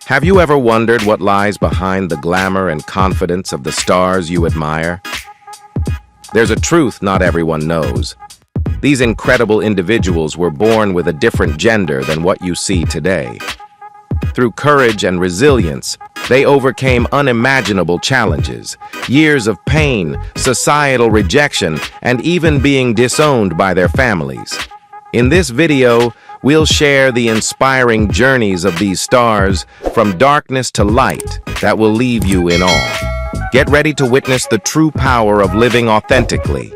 Have you ever wondered what lies behind the glamour and confidence of the stars you admire? There's a truth not everyone knows. These incredible individuals were born with a different gender than what you see today. Through courage and resilience, they overcame unimaginable challenges, years of pain, societal rejection, and even being disowned by their families. In this video, we'll share the inspiring journeys of these stars from darkness to light that will leave you in awe. Get ready to witness the true power of living authentically.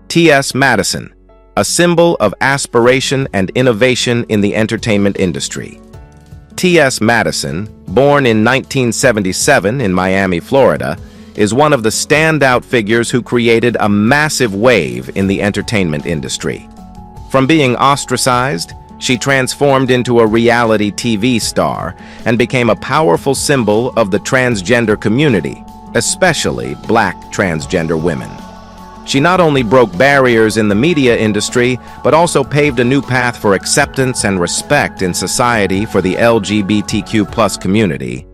T.S. Madison, a symbol of aspiration and innovation in the entertainment industry. T.S. Madison, born in 1977 in Miami, Florida, is one of the standout figures who created a massive wave in the entertainment industry. From being ostracized, she transformed into a reality TV star and became a powerful symbol of the transgender community, especially Black transgender women. She not only broke barriers in the media industry, but also paved a new path for acceptance and respect in society for the LGBTQ+ community.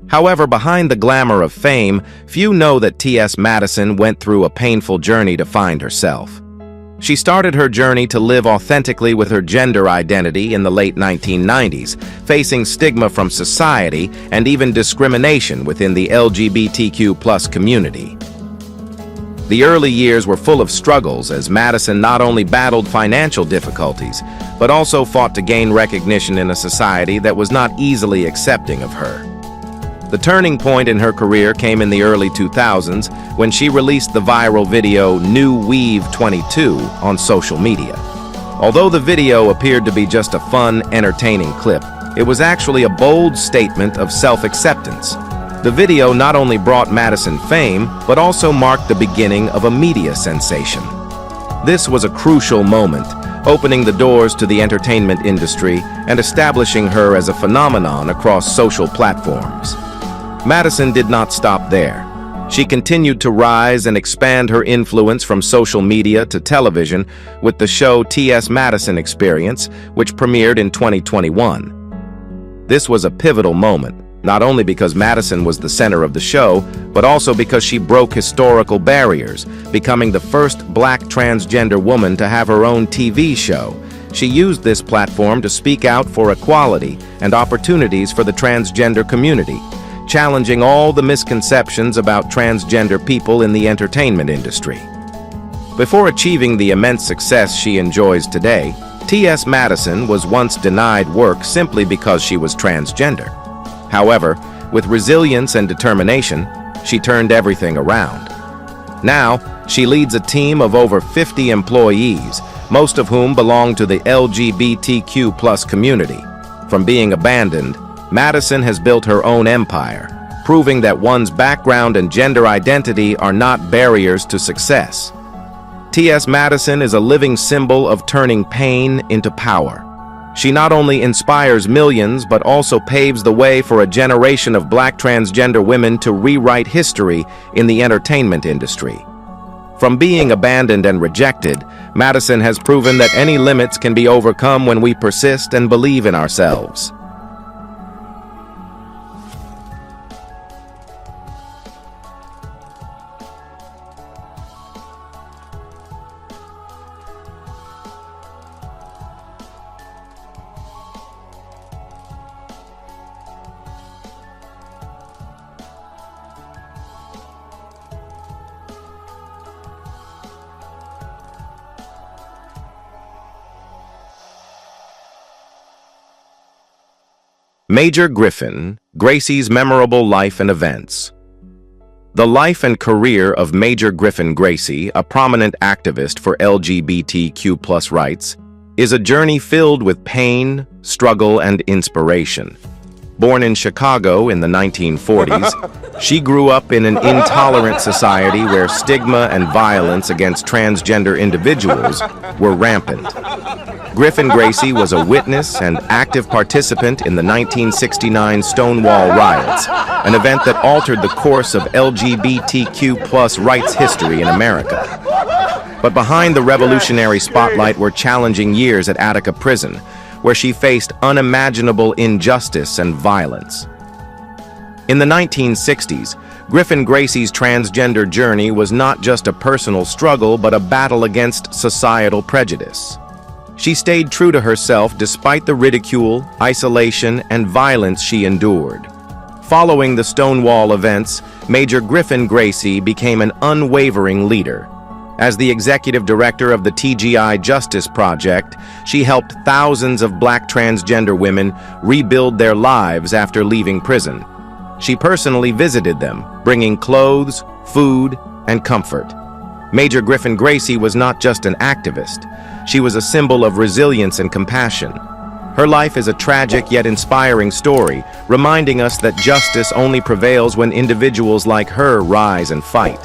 However, behind the glamour of fame, few know that T.S. Madison went through a painful journey to find herself. She started her journey to live authentically with her gender identity in the late 1990s, facing stigma from society and even discrimination within the LGBTQ+ community. The early years were full of struggles as Madison not only battled financial difficulties, but also fought to gain recognition in a society that was not easily accepting of her. The turning point in her career came in the early 2000s when she released the viral video New Weave 22 on social media. Although the video appeared to be just a fun, entertaining clip, it was actually a bold statement of self-acceptance. The video not only brought Madison fame, but also marked the beginning of a media sensation. This was a crucial moment, opening the doors to the entertainment industry and establishing her as a phenomenon across social platforms. Madison did not stop there. She continued to rise and expand her influence from social media to television with the show T.S. Madison Experience, which premiered in 2021. This was a pivotal moment, not only because Madison was the center of the show, but also because she broke historical barriers, becoming the first Black transgender woman to have her own TV show. She used this platform to speak out for equality and opportunities for the transgender community, challenging all the misconceptions about transgender people in the entertainment industry. Before achieving the immense success she enjoys today, T.S. Madison was once denied work simply because she was transgender. However, with resilience and determination, she turned everything around. Now, she leads a team of over 50 employees, most of whom belong to the LGBTQ+ community. From being abandoned, Madison has built her own empire, proving that one's background and gender identity are not barriers to success. T.S. Madison is a living symbol of turning pain into power. She not only inspires millions, but also paves the way for a generation of Black transgender women to rewrite history in the entertainment industry. From being abandoned and rejected, Madison has proven that any limits can be overcome when we persist and believe in ourselves. Major Griffin, Gracie's memorable life and events. The life and career of Major Griffin Gracie, a prominent activist for LGBTQ+ rights, is a journey filled with pain, struggle, and inspiration. Born in Chicago in the 1940s, she grew up in an intolerant society where stigma and violence against transgender individuals were rampant. Griffin Gracie was a witness and active participant in the 1969 Stonewall riots, an event that altered the course of LGBTQ+ rights history in America. But behind the revolutionary spotlight were challenging years at Attica Prison, where she faced unimaginable injustice and violence. In the 1960s, Griffin Gracie's transgender journey was not just a personal struggle, but a battle against societal prejudice. She stayed true to herself despite the ridicule, isolation, and violence she endured. Following the Stonewall events, Major Griffin Gracie became an unwavering leader. As the executive director of the TGI Justice Project, she helped thousands of Black transgender women rebuild their lives after leaving prison. She personally visited them, bringing clothes, food, and comfort. Major Griffin Gracie was not just an activist. She was a symbol of resilience and compassion. Her life is a tragic yet inspiring story, reminding us that justice only prevails when individuals like her rise and fight.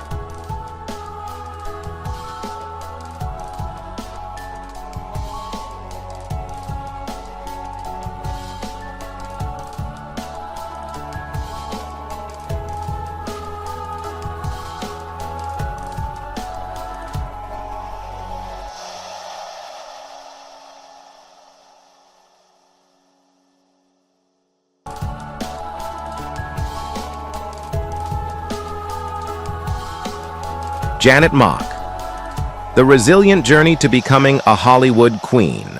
Janet Mock, the resilient journey to becoming a Hollywood queen.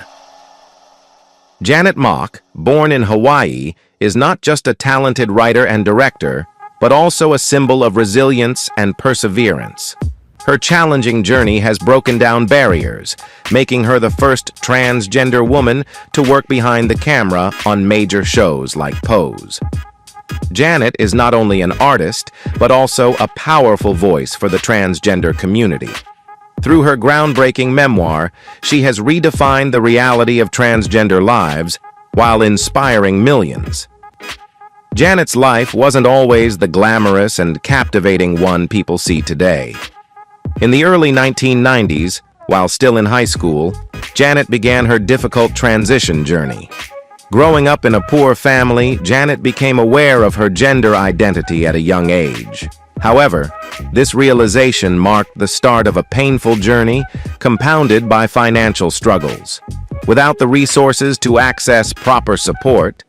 Janet Mock, born in Hawaii, is not just a talented writer and director, but also a symbol of resilience and perseverance. Her challenging journey has broken down barriers, making her the first transgender woman to work behind the camera on major shows like Pose. Janet is not only an artist, but also a powerful voice for the transgender community. Through her groundbreaking memoir, she has redefined the reality of transgender lives while inspiring millions. Janet's life wasn't always the glamorous and captivating one people see today. In the early 1990s, while still in high school, Janet began her difficult transition journey. Growing up in a poor family, Janet became aware of her gender identity at a young age. However, this realization marked the start of a painful journey compounded by financial struggles. Without the resources to access proper support,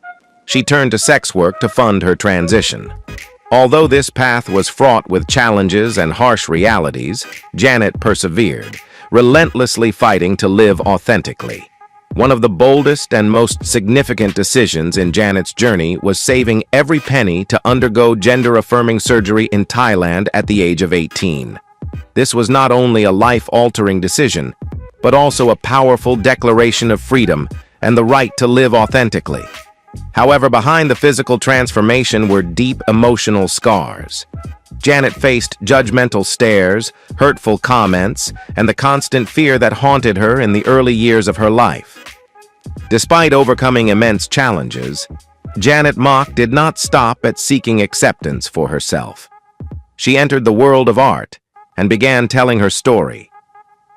she turned to sex work to fund her transition. Although this path was fraught with challenges and harsh realities, Janet persevered, relentlessly fighting to live authentically. One of the boldest and most significant decisions in Janet's journey was saving every penny to undergo gender-affirming surgery in Thailand at the age of 18. This was not only a life-altering decision, but also a powerful declaration of freedom and the right to live authentically. However, behind the physical transformation were deep emotional scars. Janet faced judgmental stares, hurtful comments, and the constant fear that haunted her in the early years of her life. Despite overcoming immense challenges, Janet Mock did not stop at seeking acceptance for herself. She entered the world of art and began telling her story.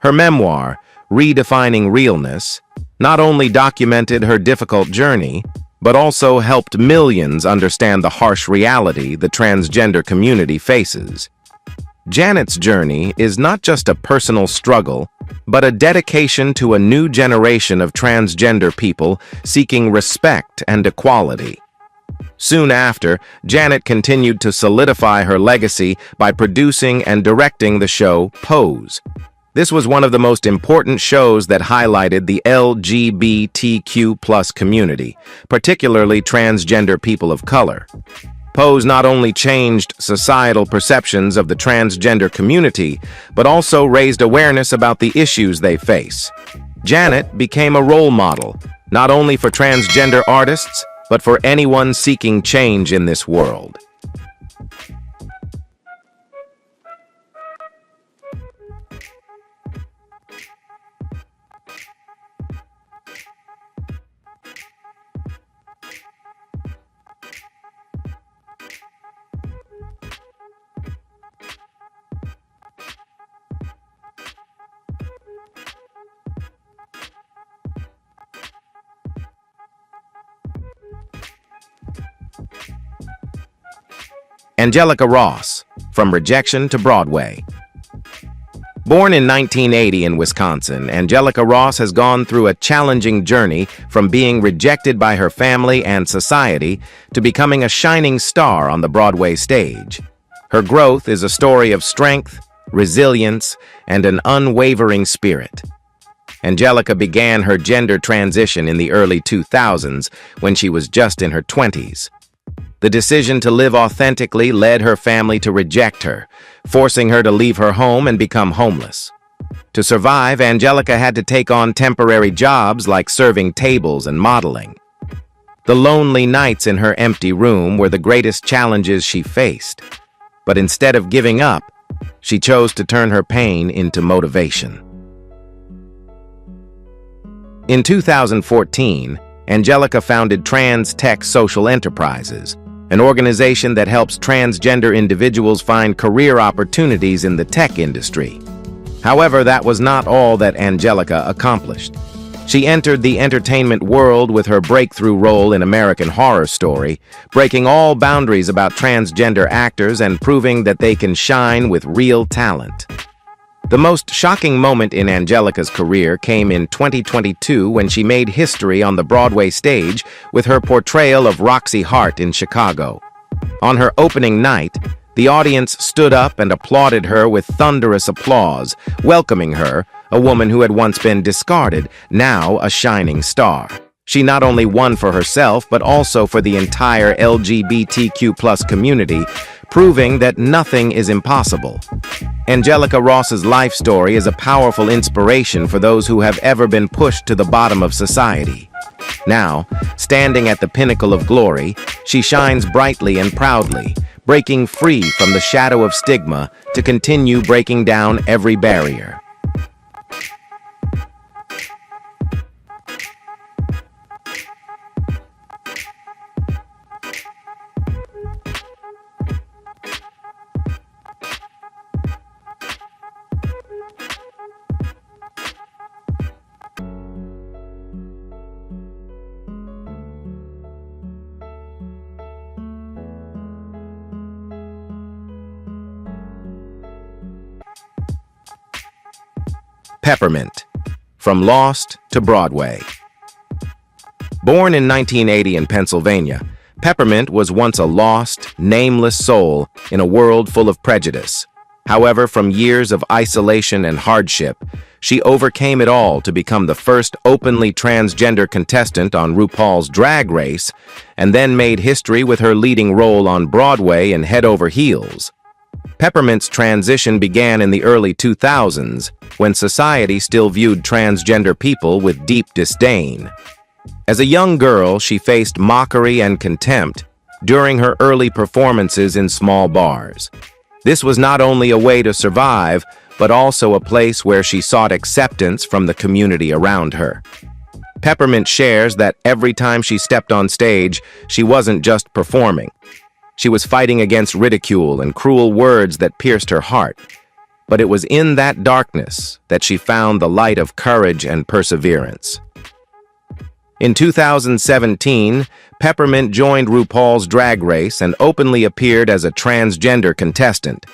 Her memoir, Redefining Realness, not only documented her difficult journey, but also helped millions understand the harsh reality the transgender community faces. Janet's journey is not just a personal struggle, but a dedication to a new generation of transgender people seeking respect and equality. Soon after, Janet continued to solidify her legacy by producing and directing the show Pose. This was one of the most important shows that highlighted the LGBTQ+ community, particularly transgender people of color. Pose not only changed societal perceptions of the transgender community, but also raised awareness about the issues they face. Janet became a role model, not only for transgender artists, but for anyone seeking change in this world. Angelica Ross, From Rejection to Broadway. Born in 1980 in Wisconsin, Angelica Ross has gone through a challenging journey from being rejected by her family and society to becoming a shining star on the Broadway stage. Her growth is a story of strength, resilience, and an unwavering spirit. Angelica began her gender transition in the early 2000s when she was just in her 20s. The decision to live authentically led her family to reject her, forcing her to leave her home and become homeless. To survive, Angelica had to take on temporary jobs like serving tables and modeling. The lonely nights in her empty room were the greatest challenges she faced. But instead of giving up, she chose to turn her pain into motivation. In 2014, Angelica founded Trans Tech Social Enterprises, an organization that helps transgender individuals find career opportunities in the tech industry. However, that was not all that Angelica accomplished. She entered the entertainment world with her breakthrough role in American Horror Story, breaking all boundaries about transgender actors and proving that they can shine with real talent. The most shocking moment in Angelica's career came in 2022 when she made history on the Broadway stage with her portrayal of Roxy Hart in Chicago. On her opening night, the audience stood up and applauded her with thunderous applause, welcoming her, a woman who had once been discarded, now a shining star. She not only won for herself, but also for the entire LGBTQ+ community, proving that nothing is impossible. Angelica Ross's life story is a powerful inspiration for those who have ever been pushed to the bottom of society. Now, standing at the pinnacle of glory, she shines brightly and proudly, breaking free from the shadow of stigma to continue breaking down every barrier. Peppermint, From Lost to Broadway. Born in 1980 in Pennsylvania, Peppermint was once a lost, nameless soul in a world full of prejudice. However, from years of isolation and hardship, she overcame it all to become the first openly transgender contestant on RuPaul's Drag Race, and then made history with her leading role on Broadway in Head Over Heels. Peppermint's transition began in the early 2000s, when society still viewed transgender people with deep disdain. As a young girl, she faced mockery and contempt during her early performances in small bars. This was not only a way to survive, but also a place where she sought acceptance from the community around her. Peppermint shares that every time she stepped on stage, she wasn't just performing. She was fighting against ridicule and cruel words that pierced her heart. But it was in that darkness that she found the light of courage and perseverance. In 2017, Peppermint joined RuPaul's Drag Race and openly appeared as a transgender contestant.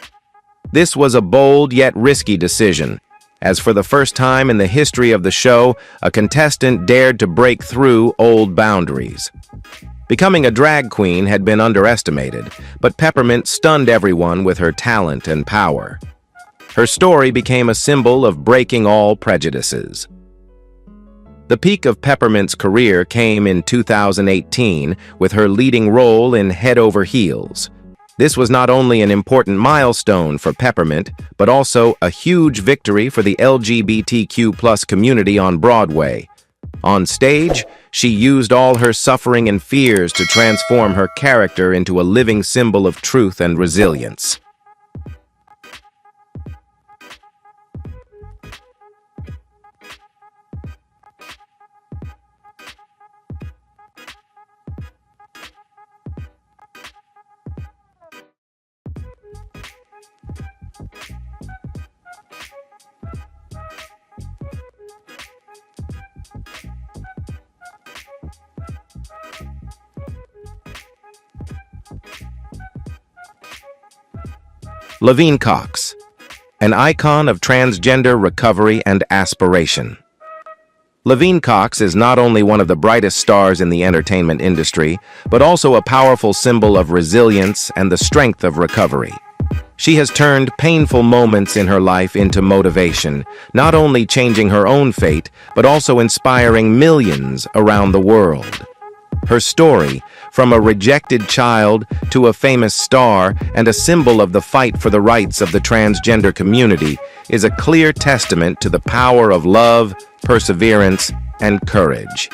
This was a bold yet risky decision, as for the first time in the history of the show, a contestant dared to break through old boundaries. Becoming a drag queen had been underestimated, but Peppermint stunned everyone with her talent and power. Her story became a symbol of breaking all prejudices. The peak of Peppermint's career came in 2018 with her leading role in Head Over Heels. This was not only an important milestone for Peppermint, but also a huge victory for the LGBTQ+ community on Broadway. On stage, she used all her suffering and fears to transform her character into a living symbol of truth and resilience. Laverne Cox, an icon of transgender recovery and aspiration. Laverne Cox is not only one of the brightest stars in the entertainment industry, but also a powerful symbol of resilience and the strength of recovery. She has turned painful moments in her life into motivation, not only changing her own fate, but also inspiring millions around the world. Her story, from a rejected child to a famous star and a symbol of the fight for the rights of the transgender community, is a clear testament to the power of love, perseverance, and courage.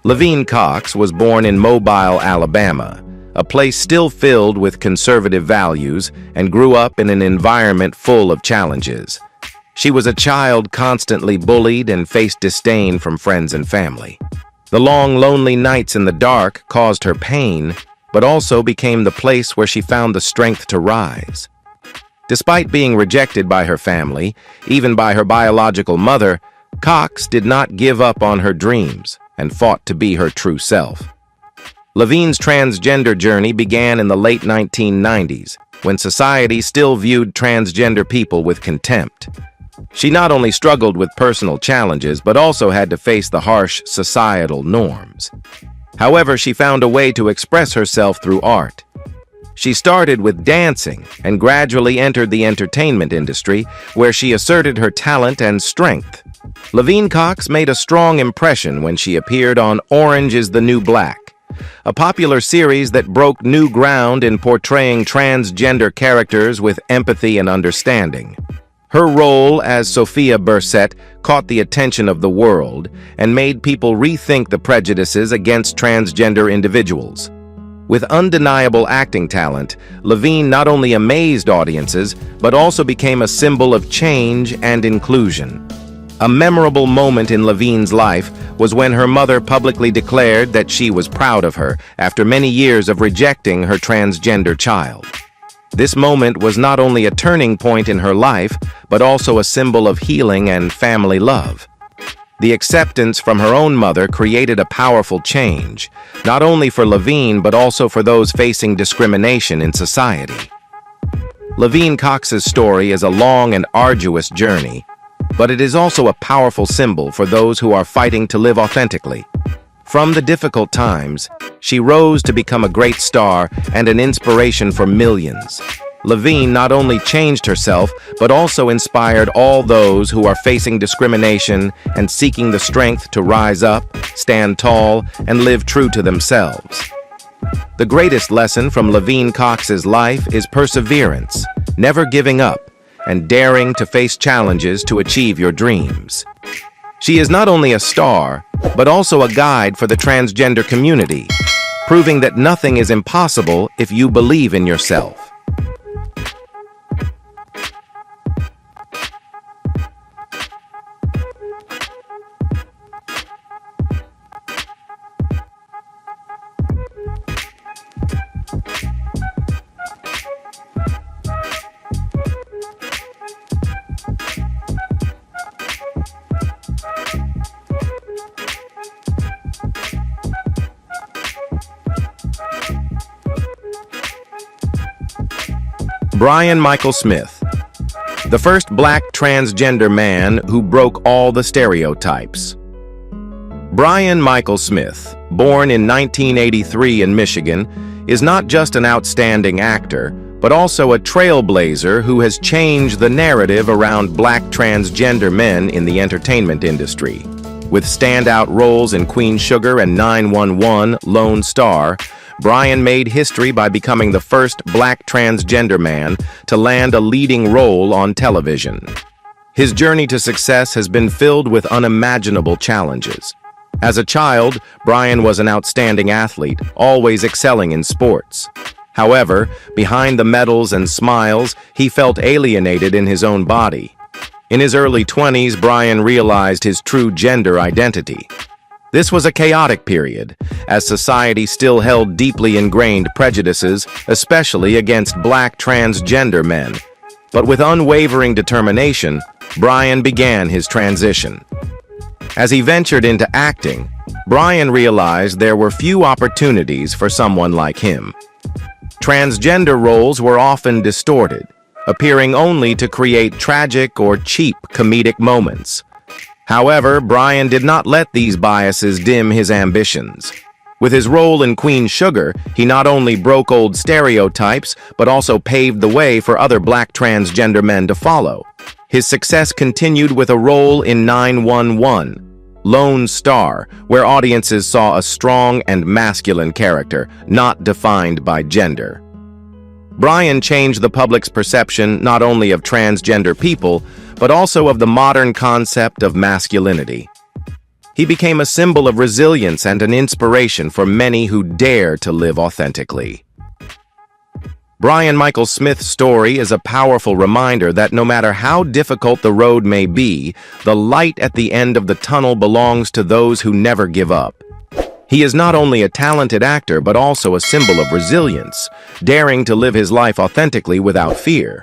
Laverne Cox was born in Mobile, Alabama, a place still filled with conservative values, and grew up in an environment full of challenges. She was a child constantly bullied and faced disdain from friends and family. The long, lonely nights in the dark caused her pain, but also became the place where she found the strength to rise. Despite being rejected by her family, even by her biological mother, Cox did not give up on her dreams and fought to be her true self. Laverne's transgender journey began in the late 1990s, when society still viewed transgender people with contempt. She not only struggled with personal challenges, but also had to face the harsh societal norms. However, she found a way to express herself through art. She started with dancing and gradually entered the entertainment industry, where she asserted her talent and strength. Laverne Cox made a strong impression when she appeared on Orange is the New Black, a popular series that broke new ground in portraying transgender characters with empathy and understanding. Her role as Sophia Bursette caught the attention of the world and made people rethink the prejudices against transgender individuals. With undeniable acting talent, Laverne not only amazed audiences, but also became a symbol of change and inclusion. A memorable moment in Laverne's life was when her mother publicly declared that she was proud of her after many years of rejecting her transgender child. This moment was not only a turning point in her life, but also a symbol of healing and family love. The acceptance from her own mother created a powerful change, not only for Laverne but also for those facing discrimination in society. Laverne Cox's story is a long and arduous journey, but it is also a powerful symbol for those who are fighting to live authentically. From the difficult times, she rose to become a great star and an inspiration for millions. Laverne not only changed herself, but also inspired all those who are facing discrimination and seeking the strength to rise up, stand tall, and live true to themselves. The greatest lesson from Laverne Cox's life is perseverance, never giving up, and daring to face challenges to achieve your dreams. She is not only a star, but also a guide for the transgender community, proving that nothing is impossible if you believe in yourself. Brian Michael Smith, the first black transgender man who broke all the stereotypes. Brian Michael Smith, born in 1983 in Michigan, is not just an outstanding actor, but also a trailblazer who has changed the narrative around black transgender men in the entertainment industry. With standout roles in Queen Sugar and 911 Lone Star, Brian made history by becoming the first black transgender man to land a leading role on television. His journey to success has been filled with unimaginable challenges. As a child, Brian was an outstanding athlete, always excelling in sports. However, behind the medals and smiles, he felt alienated in his own body. In his early 20s, Brian realized his true gender identity. This was a chaotic period, as society still held deeply ingrained prejudices, especially against black transgender men. But with unwavering determination, Brian began his transition. As he ventured into acting, Brian realized there were few opportunities for someone like him. Transgender roles were often distorted, appearing only to create tragic or cheap comedic moments. However, Bryan did not let these biases dim his ambitions. With his role in Queen Sugar, he not only broke old stereotypes, but also paved the way for other black transgender men to follow. His success continued with a role in 911, Lone Star, where audiences saw a strong and masculine character, not defined by gender. Bryan changed the public's perception not only of transgender people, but also of the modern concept of masculinity. He became a symbol of resilience and an inspiration for many who dare to live authentically. Bryan Michael Smith's story is a powerful reminder that no matter how difficult the road may be, the light at the end of the tunnel belongs to those who never give up. He is not only a talented actor, but also a symbol of resilience, daring to live his life authentically without fear.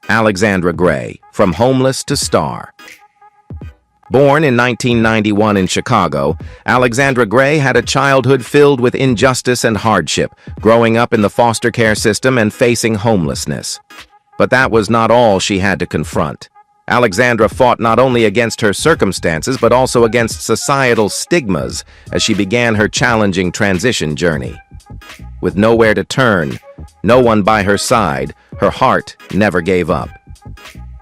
Alexandra Gray, from homeless to star. Born in 1991 in Chicago, Alexandra Gray had a childhood filled with injustice and hardship, growing up in the foster care system and facing homelessness. But that was not all she had to confront. Alexandra fought not only against her circumstances, but also against societal stigmas as she began her challenging transition journey. With nowhere to turn, no one by her side, her heart never gave up.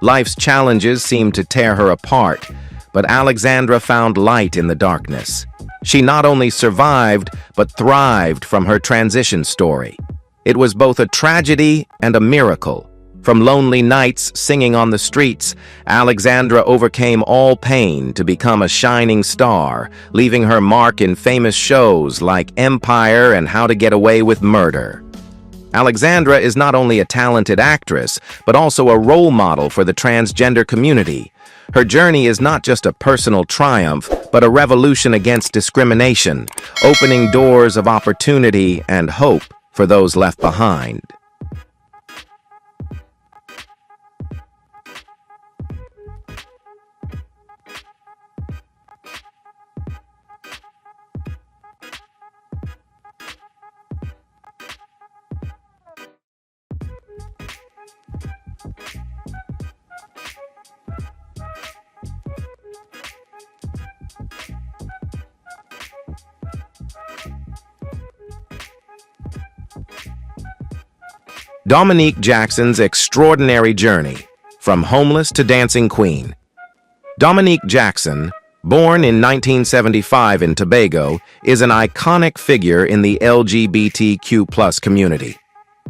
Life's challenges seemed to tear her apart, but Alexandra found light in the darkness. She not only survived, but thrived from her transition story. It was both a tragedy and a miracle. From lonely nights singing on the streets, Alexandra overcame all pain to become a shining star, leaving her mark in famous shows like Empire and How to Get Away with Murder. Alexandra is not only a talented actress, but also a role model for the transgender community. Her journey is not just a personal triumph, but a revolution against discrimination, opening doors of opportunity and hope for those left behind. Dominique Jackson's extraordinary journey, from homeless to dancing queen. Dominique Jackson, born in 1975 in Tobago, is an iconic figure in the LGBTQ+ community.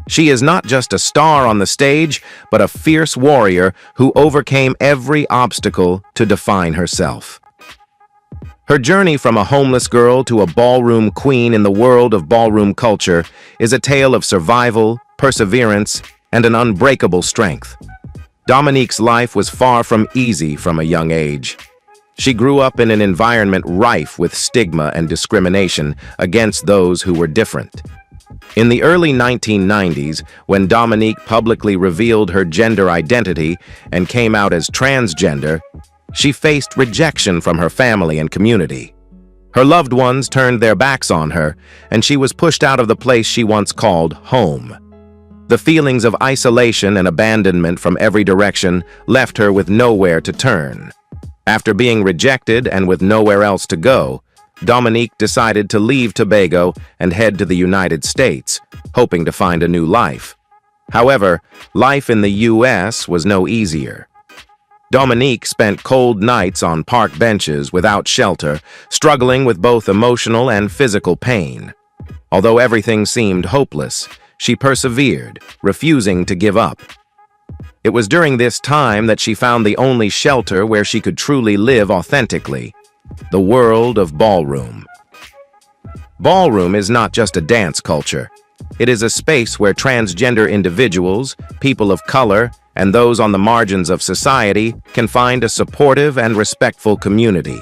She is not just a star on the stage, but a fierce warrior who overcame every obstacle to define herself. Her journey from a homeless girl to a ballroom queen in the world of ballroom culture is a tale of survival, perseverance, and an unbreakable strength. Dominique's life was far from easy from a young age. She grew up in an environment rife with stigma and discrimination against those who were different. In the early 1990s, when Dominique publicly revealed her gender identity and came out as transgender, she faced rejection from her family and community. Her loved ones turned their backs on her, and she was pushed out of the place she once called home. The feelings of isolation and abandonment from every direction left her with nowhere to turn. After being rejected and with nowhere else to go, Dominique decided to leave Tobago and head to the United States, hoping to find a new life. However, life in the U.S. was no easier. Dominique spent cold nights on park benches without shelter, struggling with both emotional and physical pain. Although everything seemed hopeless, she persevered, refusing to give up. It was during this time that she found the only shelter where she could truly live authentically: the world of ballroom. Ballroom is not just a dance culture. It is a space where transgender individuals, people of color, and those on the margins of society can find a supportive and respectful community.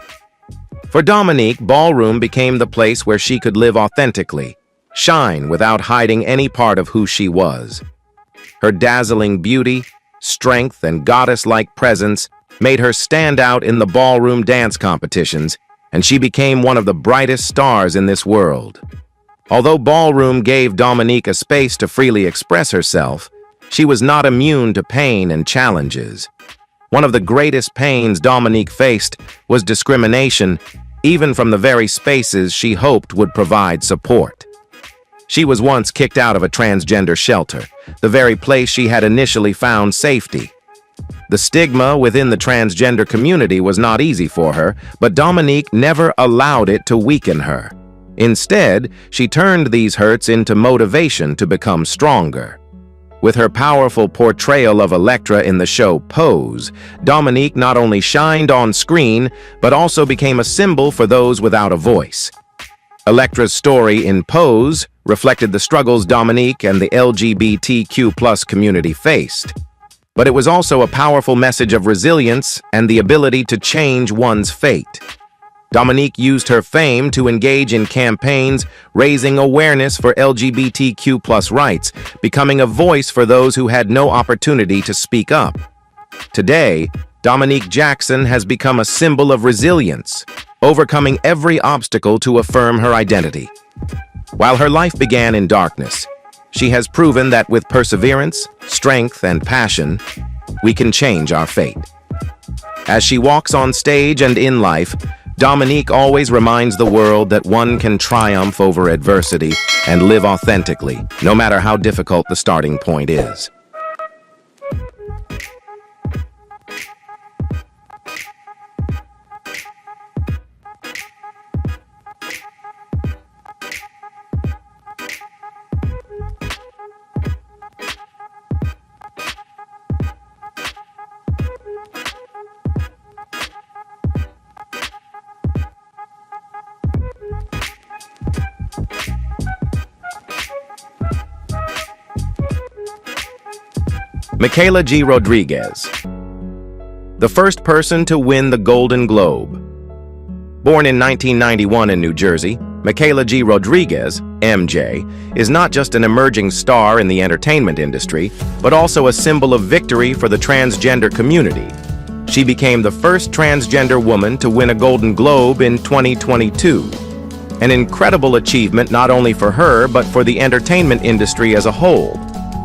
For Dominique, ballroom became the place where she could live authentically, shine without hiding any part of who she was. Her dazzling beauty, strength, and goddess-like presence made her stand out in the ballroom dance competitions, and she became one of the brightest stars in this world. Although ballroom gave Dominique a space to freely express herself, she was not immune to pain and challenges. One of the greatest pains Dominique faced was discrimination, even from the very spaces she hoped would provide support. She was once kicked out of a transgender shelter, the very place she had initially found safety. The stigma within the transgender community was not easy for her, but Dominique never allowed it to weaken her. Instead, she turned these hurts into motivation to become stronger. With her powerful portrayal of Elektra in the show Pose, Dominique not only shined on screen, but also became a symbol for those without a voice. Elektra's story in Pose reflected the struggles Dominique and the LGBTQ+ community faced. But it was also a powerful message of resilience and the ability to change one's fate. Dominique used her fame to engage in campaigns raising awareness for LGBTQ+ rights, becoming a voice for those who had no opportunity to speak up. Today, Dominique Jackson has become a symbol of resilience, overcoming every obstacle to affirm her identity. While her life began in darkness, she has proven that with perseverance, strength, and passion, we can change our fate. As she walks on stage and in life, Dominique always reminds the world that one can triumph over adversity and live authentically, no matter how difficult the starting point is. Michaela G. Rodriguez, the first person to win the Golden Globe. Born in 1991 in New Jersey, Michaela G. Rodriguez, MJ, is not just an emerging star in the entertainment industry, but also a symbol of victory for the transgender community. She became the first transgender woman to win a Golden Globe in 2022. An incredible achievement not only for her, but for the entertainment industry as a whole.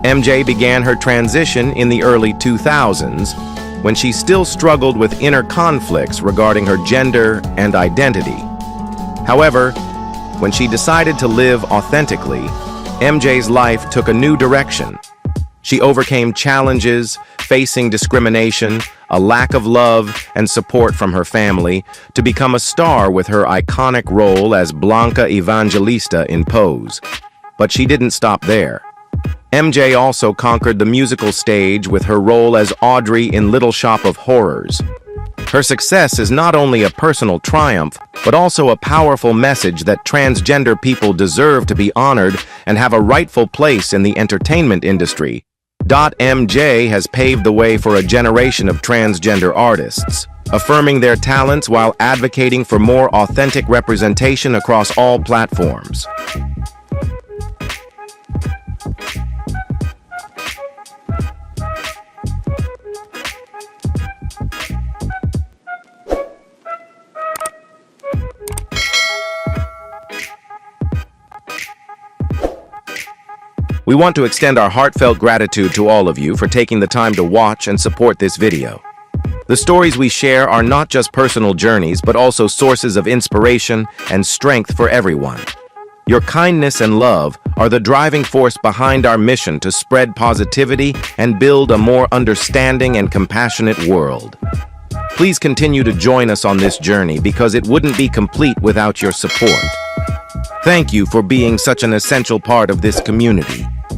MJ began her transition in the early 2000s, when she still struggled with inner conflicts regarding her gender and identity. However, when she decided to live authentically, MJ's life took a new direction. She overcame challenges, facing discrimination, a lack of love and support from her family, to become a star with her iconic role as Blanca Evangelista in Pose. But she didn't stop there. MJ also conquered the musical stage with her role as Audrey in Little Shop of Horrors. Her success is not only a personal triumph, but also a powerful message that transgender people deserve to be honored and have a rightful place in the entertainment industry. MJ has paved the way for a generation of transgender artists, affirming their talents while advocating for more authentic representation across all platforms. We want to extend our heartfelt gratitude to all of you for taking the time to watch and support this video. The stories we share are not just personal journeys, but also sources of inspiration and strength for everyone. Your kindness and love are the driving force behind our mission to spread positivity and build a more understanding and compassionate world. Please continue to join us on this journey because it wouldn't be complete without your support. Thank you for being such an essential part of this community.